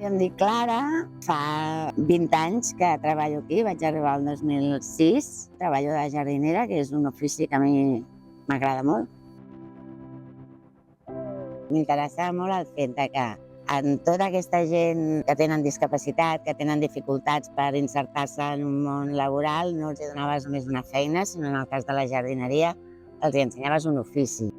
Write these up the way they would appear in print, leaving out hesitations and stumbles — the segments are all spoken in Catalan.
Em dic Clara, fa 20 anys que treballo aquí, vaig arribar el 2006. Treballo de jardinera, que és un ofici que a mi m'agrada molt. M'interessava molt el fet que en tota aquesta gent que tenen discapacitat, que tenen dificultats per insertar-se en un món laboral, no els donaves només una feina, sinó en el cas de la jardineria els ensenyaves un ofici.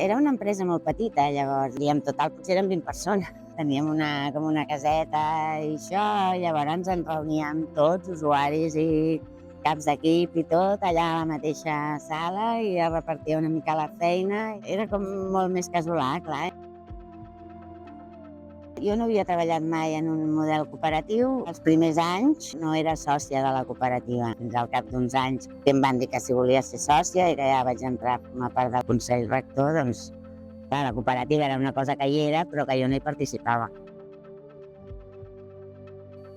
Era una empresa molt petita, llavors, i en total potser eren 20 persones. Teníem com una caseta i això, llavors ens reuníem tots, usuaris i caps d'equip i tot, allà a la mateixa sala i a repartir una mica la feina. Era com molt més casolà, clar. Jo no havia treballat mai en un model cooperatiu. Els primers anys no era sòcia de la cooperativa. Fins al cap d'uns anys que em van dir que si volia ser sòcia i que ja vaig entrar a formar part del Consell Rector, doncs clar, la cooperativa era una cosa que hi era, però que jo no hi participava.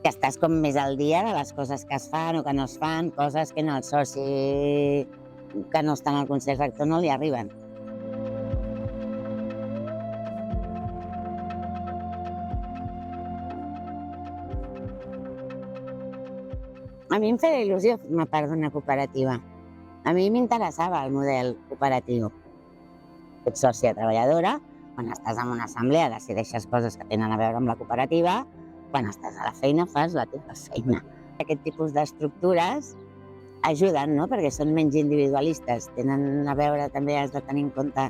Que estàs com més al dia de les coses que es fan o que no es fan, coses que el soci que no està en el Consell Rector no li arriben. A mi em feia il·lusió formar part d'una cooperativa. A mi m'interessava el model cooperatiu. Ets sòcia treballadora, quan estàs en una assemblea decideixes coses que tenen a veure amb la cooperativa, quan estàs a la feina fas la teva feina. Aquest tipus d'estructures ajuden, no? Perquè són menys individualistes, tenen a veure, també has de tenir en compte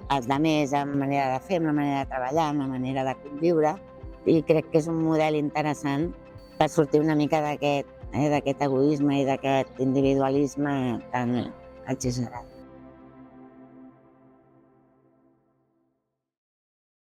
els altres, amb la manera de fer, amb la manera de treballar, amb la manera de conviure, i crec que és un model interessant per sortir una mica d'aquest egoisme i d'aquest individualisme tan exagerat.